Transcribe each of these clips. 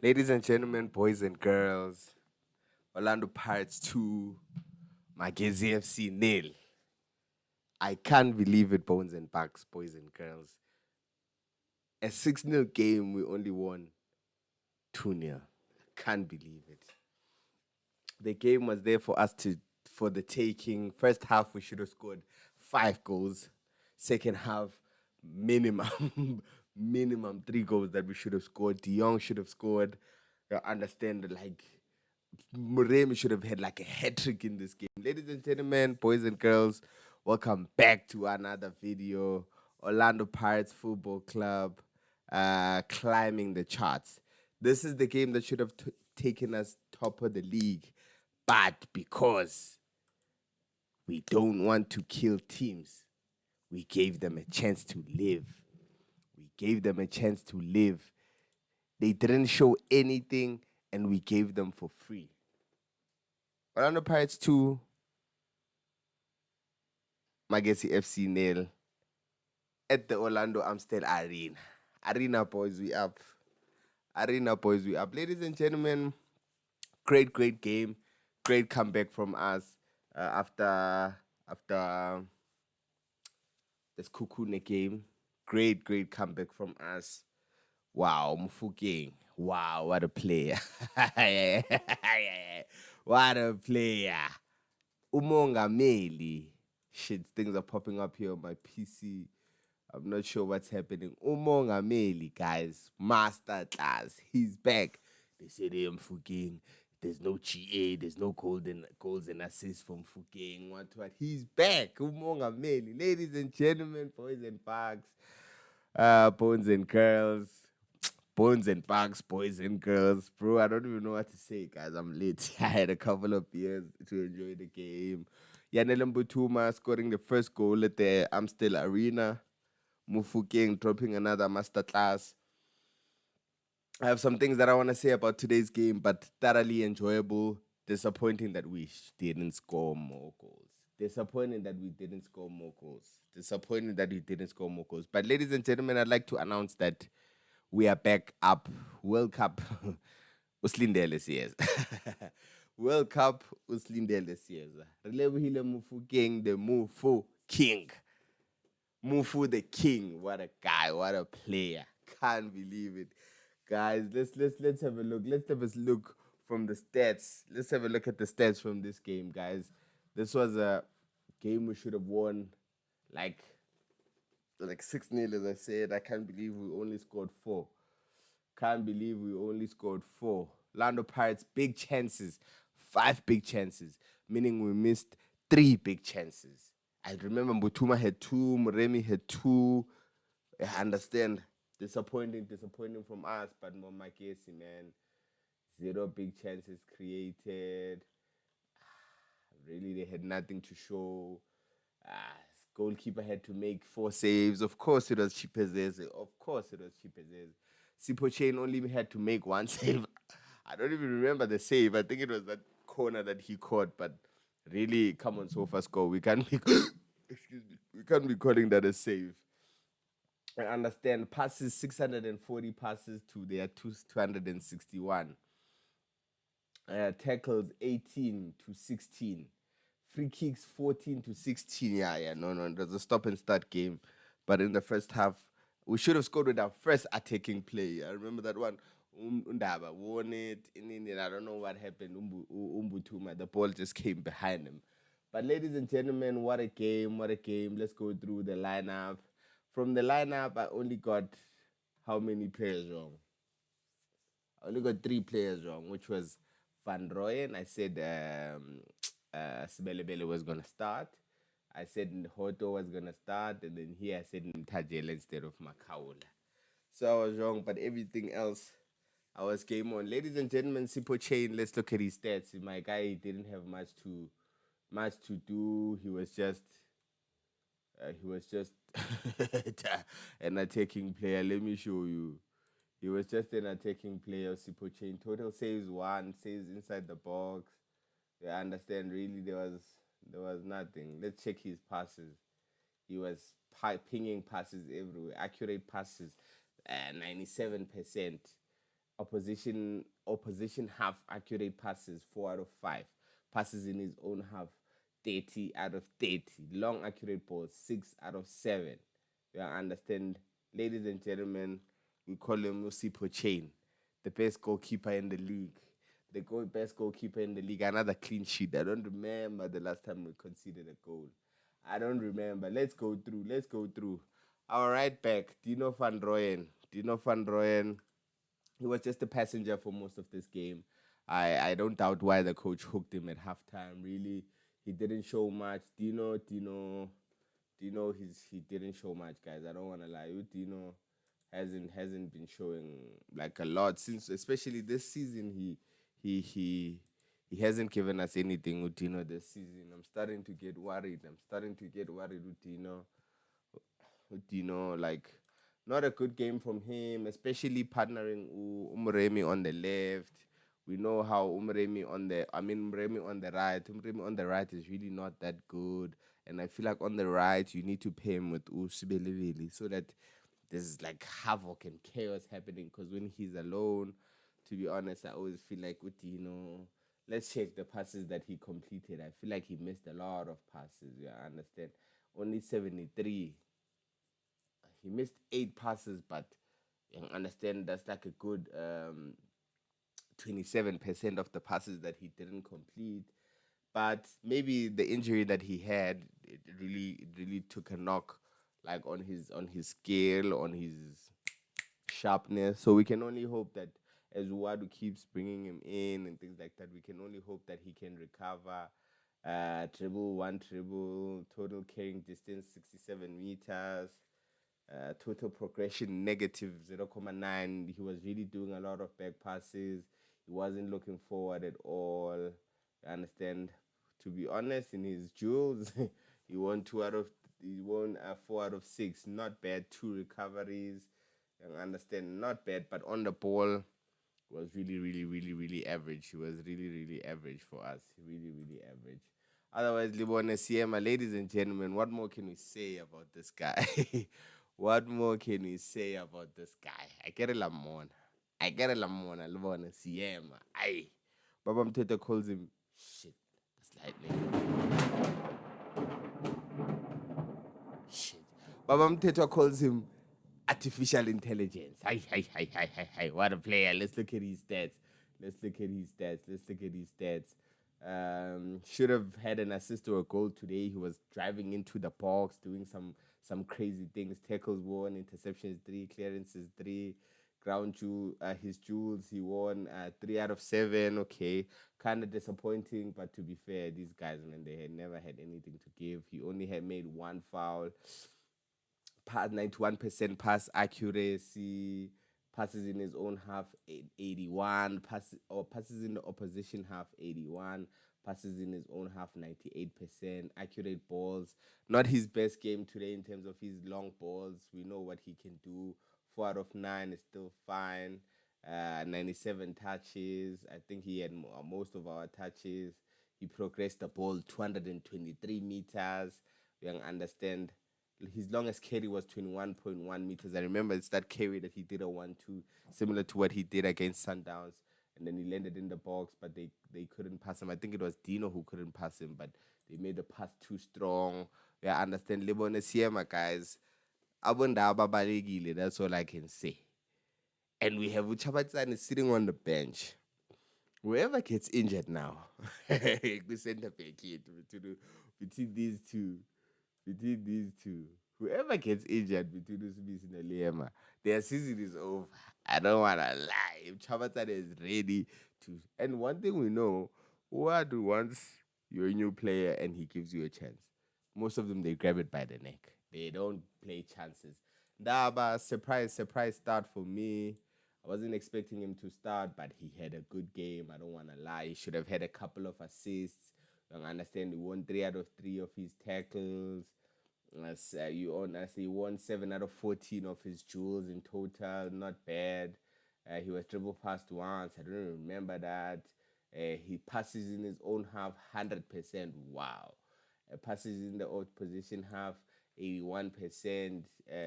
Ladies and gentlemen, boys and girls, Orlando Pirates 2, MAGESIFC nil. I can't believe it, bones and bucks, boys and girls. A 6-0 game, we only won 2-0. Can't believe it. The game was there for us for the taking. First half, we should have scored 5 goals. Second half, minimum, minimum 3 goals that we should have scored. De Jong should have scored. You understand, like, Muremi should have had like a hat trick in this game. Ladies and gentlemen, boys and girls, welcome back to another video. Orlando Pirates Football Club climbing the charts. This is the game that should have taken us top of the league, but because we don't want to kill teams, we gave them a chance to live. We gave them a chance to live. They didn't show anything, and we gave them for free. Orlando Pirates 2, MAGESIFC nil at the Orlando Amstel Arena. Arena boys, we up. Arena boys, we up. Ladies and gentlemen, great game, great comeback from us after this Kukune game. Great comeback from us. Wow, MOFOKiNG. Wow, what a player. What a player. Umongameli. Shit, things are popping up here on my PC. I'm not sure what's happening. Umongameli, guys. Master class. He's back. They said, hey, MOFOKiNG. There's no GA. There's no goals and assists from MOFOKiNG. What? He's back. Umongameli. Ladies and gentlemen, boys and bugs, bones and girls. Bones and bugs, boys and girls. Bro, I don't even know what to say, guys. I'm late. I had a couple of beers to enjoy the game. Yanele Mbutuma scoring the first goal at the Amstel Arena. MOFOKiNG dropping another masterclass. I have some things that I want to say about today's game, but thoroughly enjoyable. Disappointing that we didn't score more goals. Disappointing that we didn't score more goals. Disappointing that we didn't score more goals. But ladies and gentlemen, I'd like to announce that we are back up. World Cup usilindele siyeza. World Cup usilindele siyeza. Relebohile MOFOKiNG, the Mofo King. Mofo the King. What a guy, what a player. Can't believe it. Guys, let's have a look. Let's have a look from the stats. Let's have a look at the stats from this game, guys. This was a game we should have won like 6-0, as I said. I can't believe we only scored 4. Can't believe we only scored 4. Orlando Pirates, big chances. 5 big chances, meaning we missed 3 big chances. I remember Mbutuma had 2, Muremi had 2. I understand. Disappointing from us, but more Magesi, man. 0 big chances created. Really, they had nothing to show. Goalkeeper had to make 4 saves. Of course, it was Chipezeze. Sipo Chain only had to make 1 save. I don't even remember the save. I think it was that corner that he caught. But really, come on, Sofa score. We can't be excuse me. We can't be calling that a save. I understand passes 640 passes to their 261. Tackles 18 to 16. Free kicks 14 to 16. No. It was a stop and start game. But in the first half, we should have scored with our first attacking play. I remember that one. Undaba won it. And I don't know what happened. Umbutuma, the ball just came behind him. But ladies and gentlemen, what a game. Let's go through the lineup. From the lineup, I only got how many players wrong? I only got 3 players wrong, which was Van Rooyen. I said Sibelebele was going to start. I said Hoto was going to start. And then here I said Ntajela instead of Makaula. So I was wrong, but everything else, I was game on. Ladies and gentlemen, Sipo Chain, let's look at his stats. My guy didn't have much to do. He was just an attacking player. Let me show you. He was just an attacking player, Sipo Chain. Total saves 1, saves inside the box. I understand, really, there was nothing. Let's check his passes. He was pinging passes everywhere. Accurate passes, 97%. opposition half accurate passes 4 out of 5. Passes in his own half 30 out of 30. Long accurate balls 6 out of 7. You understand, ladies and gentlemen, we call him Usipo Chain, the best goalkeeper in the league. Best goalkeeper in the league. Another clean sheet. I don't remember the last time we conceded a goal. I don't remember. Let's go through. Let's go through. Our right back, Dino van Rooyen. Dino van Rooyen, he was just a passenger for most of this game. I don't doubt why the coach hooked him at halftime. Really, he didn't show much. He didn't show much, guys. I don't want to lie. Dino hasn't been showing like a lot since, especially this season. He he he hasn't given us anything with Dino this season. I'm starting to get worried. With Dino. Like not a good game from him, especially partnering Umremi on the left. We know how Umremi on the right. Umremi on the right is really not that good. And I feel like on the right, you need to pair him with Usibeleveli so that there's like havoc and chaos happening. Because when he's alone, to be honest, I always feel like, let's check the passes that he completed. I feel like he missed a lot of passes. Yeah, I understand. Only 73. He missed 8 passes, but you understand that's like a good 27% of the passes that he didn't complete. But maybe the injury that he had, it really took a knock, like on his scale, on his sharpness. So we can only hope that as Uwadu keeps bringing him in and things like that, we can only hope that he can recover. Dribble, one dribble, total carrying distance 67 meters. Total progression negative 0.9. He was really doing a lot of back passes. He wasn't looking forward at all. I understand. To be honest, in his duels, he won 4 out of 6. Not bad. 2 recoveries. I understand. Not bad, but on the ball was really, really, really, really average. He was really, really average for us. Really, really average. Otherwise, Libone Siema, ladies and gentlemen, what more can we say about this guy? What more can we say about this guy? I get a lamona. Libone Siema. Aye. Baba Mteta calls him shit. That's lightning. Shit. Baba Mteta calls him artificial intelligence. Hi. What a player. Let's look at his stats. Should have had an assist or a goal today. He was driving into the box, doing some crazy things. Tackles 1, interceptions 3, clearances 3, his jewels he won 3 out of 7. Okay, kind of disappointing, but to be fair, these guys, man, they had never had anything to give. He only had made one foul. 91% pass accuracy, passes in his own half 81, passes in the opposition half 81, passes in his own half 98%, accurate balls. Not his best game today in terms of his long balls. We know what he can do. 4 out of 9 is still fine. 97 touches. I think he had most of our touches. He progressed the ball 223 meters. You understand, his longest carry was 21.1 meters. I remember it's that carry that he did a 1-2, similar to what he did against Sundowns. And then he landed in the box, but they couldn't pass him. I think it was Dino who couldn't pass him, but they made the pass too strong. Yeah, I understand. Lebone Siema, guys. Abundaba balegile, that's all I can say. And we have Uchabatsane sitting on the bench. Whoever gets injured now, the center back here between these two, whoever gets injured between Usibisi and Liema, their season is over. I don't want to lie. If Chabatana is ready to. And one thing we know, Wadu, once you're a new player and he gives you a chance, most of them, they grab it by the neck. They don't play chances. Daba, surprise start for me. I wasn't expecting him to start, but he had a good game. I don't want to lie. He should have had a couple of assists. I understand he won 3 out of 3 of his tackles. He won 7 out of 14 of his jewels in total. Not bad. He was dribble passed once. I don't remember that. He passes in his own half 100%. Wow. Passes in the opposition half 81%.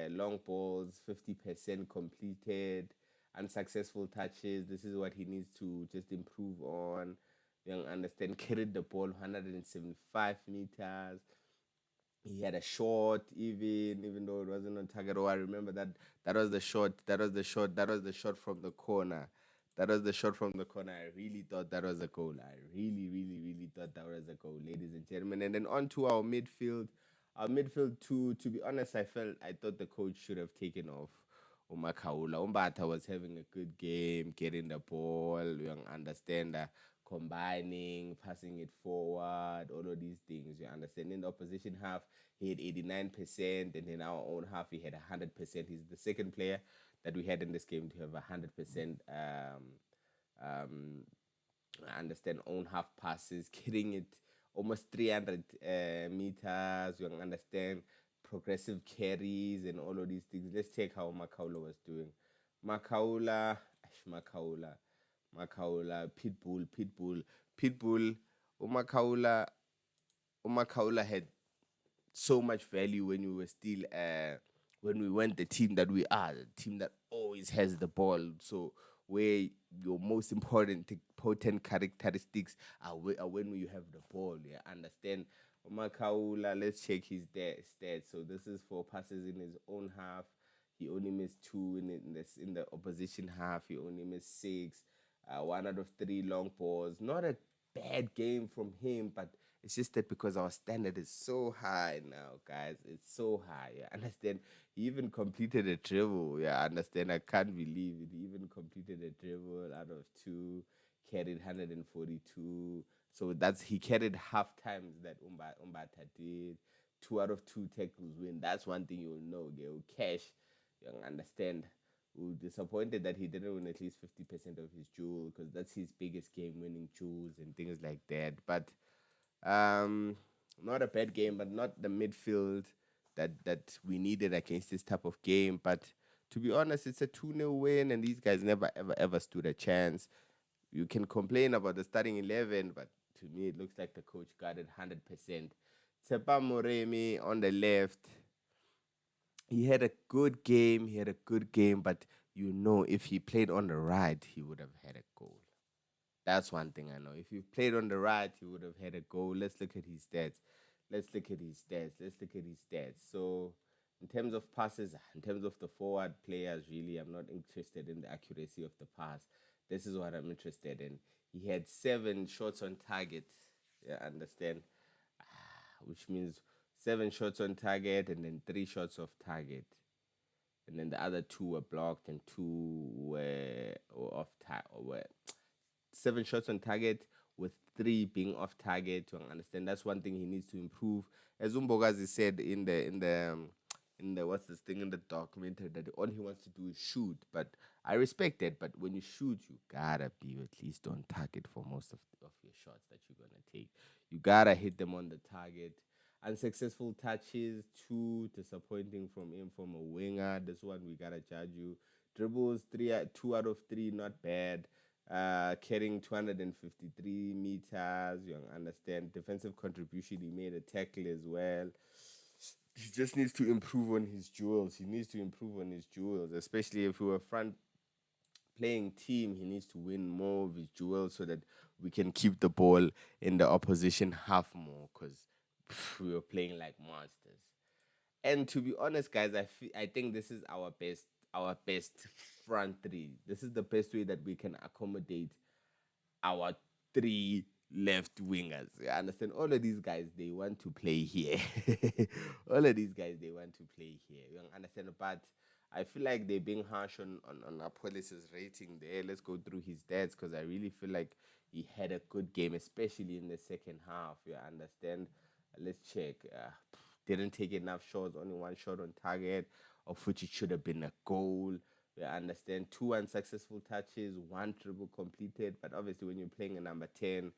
Long balls 50% completed. unsuccessful touches. This is what he needs to just improve on. You understand? Carried the ball 175 meters. He had a shot, even though it wasn't on target. Oh, I remember that was the shot. That was the shot. That was the shot from the corner. That was the shot from the corner. I really thought that was a goal. I really, really, really thought that was a goal, ladies and gentlemen. And then on to our midfield. Our midfield too. To be honest, I thought the coach should have taken off Umakaula. Umbata was having a good game, getting the ball. You understand that combining, passing it forward, all of these things. You understand? In the opposition half, he had 89%, and in our own half, he had 100%. He's the second player that we had in this game to have 100%. Um, I understand own half passes, getting it almost 300 meters. You understand progressive carries and all of these things. Let's take how Makaula was doing. Makaula, Makaula, Makaula, Pitbull. Umakaula, Umakaula had so much value when we were still when we weren't the team that we are, the team that always has the ball. So where your most important potent characteristics are when you have the ball. Yeah, understand. Makaula, let's check his stats. So this is for passes in his own half. He only missed two in the opposition half. He only missed six. One out of three long balls. Not a bad game from him, but it's just that because our standard is so high now, guys. It's so high. Yeah, understand. He even completed a dribble. Yeah, understand. I can't believe it. He even completed a dribble out of two, carried 142. So that's he carried half times that Umbata did. Two out of two tackles win. That's one thing you'll know. They'll cash. You understand. We were disappointed that he didn't win at least 50% of his jewel because that's his biggest game winning jewels and things like that. But um, not a bad game, but not the midfield that we needed against this type of game. But to be honest, it's a 2-0 win, and these guys never, ever, ever stood a chance. You can complain about the starting 11, but to me, it looks like the coach got it 100%. Tsepa Moremi on the left, he had a good game. He had a good game, but if he played on the right, he would have had a goal. That's one thing I know. If he played on the right, he would have had a goal. Let's look at his stats. Let's look at his stats. Let's look at his stats. So, in terms of passes, in terms of the forward players, really, I'm not interested in the accuracy of the pass. This is what I'm interested in. He had 7 shots on target. Yeah, understand? Which means 7 shots on target and then 3 shots off target. And then the other two were blocked and two were off target, or were 7 shots on target with 3 being off target. You understand? That's one thing he needs to improve. As Umbogazi said in the what's this thing in the documentary, that all he wants to do is shoot. But I respect that. But when you shoot, you gotta be at least on target for most of your shots that you're gonna take. You gotta hit them on the target. Unsuccessful touches, 2 disappointing from him from a winger. This one we gotta judge you. Dribbles, 2 out of 3, not bad. Carrying 253 meters. You understand. Defensive contribution. He made a tackle as well. He just needs to improve on his jewels. He needs to improve on his jewels, especially if we were front playing team. He needs to win more of his jewels so that we can keep the ball in the opposition half more because we were playing like monsters. And to be honest, guys, I think this is our best front three. This is the best way that we can accommodate our 3 left wingers. You understand? All of these guys they want to play here. All of these guys they want to play here. You understand? But I feel like they're being harsh on Apolis's rating there. Let's go through his stats because I really feel like he had a good game, especially in the second half. You understand? Let's check. Didn't take enough shots, only 1 shot on target, of which it should have been a goal. We understand 2 unsuccessful touches, 1 dribble completed. But obviously, when you're playing a number 10,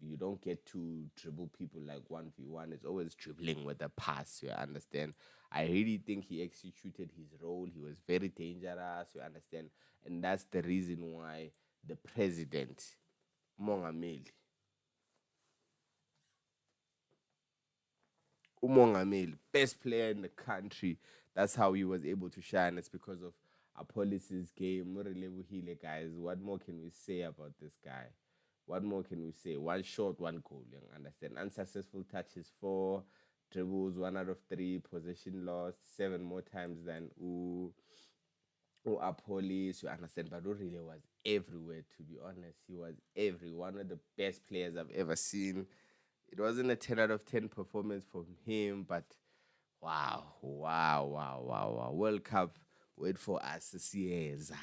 you don't get to dribble people like 1v1. It's always dribbling with a pass. You understand? I really think he executed his role. He was very dangerous. You understand? And that's the reason why the president, Mongameli, Umongameli, best player in the country. That's how he was able to shine. It's because of Apolis's game. RELEBOHILE, guys. What more can we say about this guy? What more can we say? One shot, one goal. You understand? Unsuccessful touches, 4 dribbles, 1 out of 3, possession lost 7 more times than Apolis. You understand? But really was everywhere. To be honest, he was every one of the best players I've ever seen. It wasn't a 10 out of 10 performance from him, but wow, wow, wow, wow, wow. World Cup, wait for us, Caesar,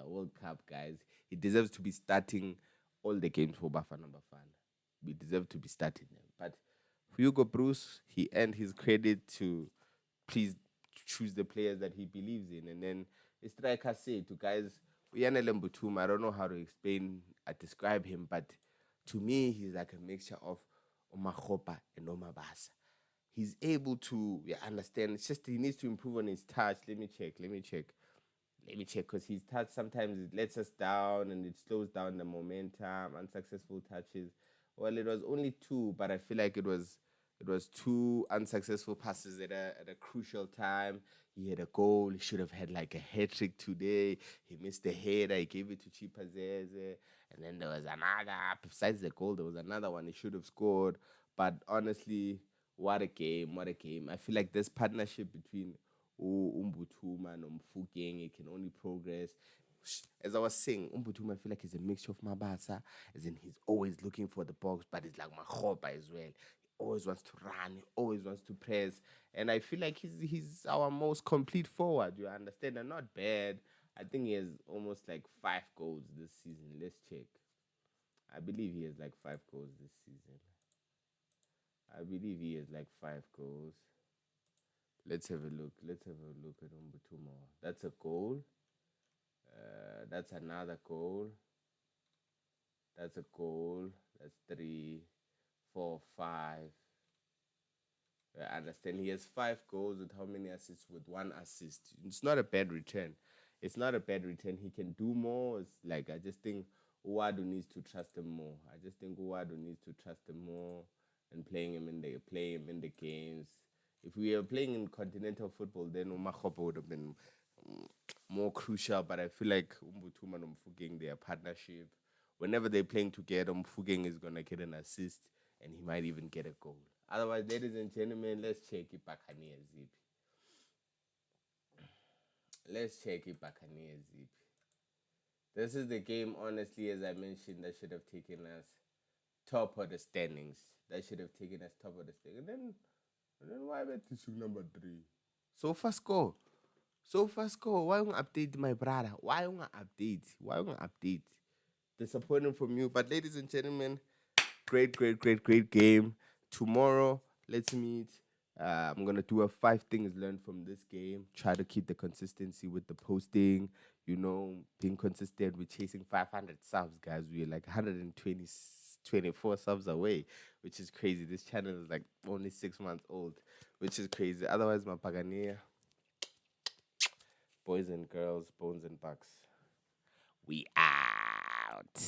World Cup, guys. He deserves to be starting all the games for Bafana Bafana. We deserve to be starting them. But Hugo Bruce, he earned his credit to please choose the players that he believes in. And then the striker said to guys, Uyane Lembutuma, I don't know how to describe him, but to me, he's like a mixture of Omahopa and Omabasa. He's able to understand. It's just he needs to improve on his touch. Let me check because his touch sometimes it lets us down and it slows down the momentum. Unsuccessful touches. Well, it was only 2, but I feel like it was 2 unsuccessful passes at a crucial time. He had a goal. He should have had like a hat trick today. He missed the header. He gave it to Chipazeze. And then there was another, besides the goal, there was another one he should have scored. But honestly, what a game. What a game. I feel like this partnership between Umbutuma and MOFOKiNG, it can only progress. As I was saying, Umbutuma, I feel like he's a mixture of Mabasa, as in he's always looking for the box, but he's like Mahoba as well. He always wants to run, he always wants to press. And I feel like he's our most complete forward, you understand? And not bad. I think he has almost like 5 goals this season. Let's check. I believe he has like 5 goals this season. I believe he has like 5 goals. Let's have a look. Let's have a look at Umbutuma. That's a goal. That's another goal. That's a goal. That's 3, 4, 5. I understand. He has 5 goals with how many assists? With 1 assist. It's not a bad return. It's not a bad return. He can do more. It's like I just think Uwadu needs to trust him more. I just think Uwadu needs to trust him more and play him in the games. If we were playing in continental football, then Umahopa would have been more crucial. But I feel like Umbutuma and MOFOKiNG, their partnership, whenever they're playing together, MOFOKiNG is gonna get an assist and he might even get a goal. Otherwise, ladies and gentlemen, let's check it Buccaneers zip. Let's check it Buccaneers zip. This is the game, honestly, as I mentioned, that should have taken us top of the standings. That should have taken us top of the standings. And then why bet this number 3? So fast score. So fast score. Why don't update my brother? Why don't update? Why don't update? Disappointing from you. But ladies and gentlemen, great game. Tomorrow, let's meet. I'm gonna do a 5 things learned from this game. Try to keep the consistency with the posting. Being consistent with chasing 500 subs, guys. We're like 24 subs away, which is crazy. This channel is like only 6 months old, which is crazy. Otherwise, my Pagania, boys and girls, bones and bucks. We out.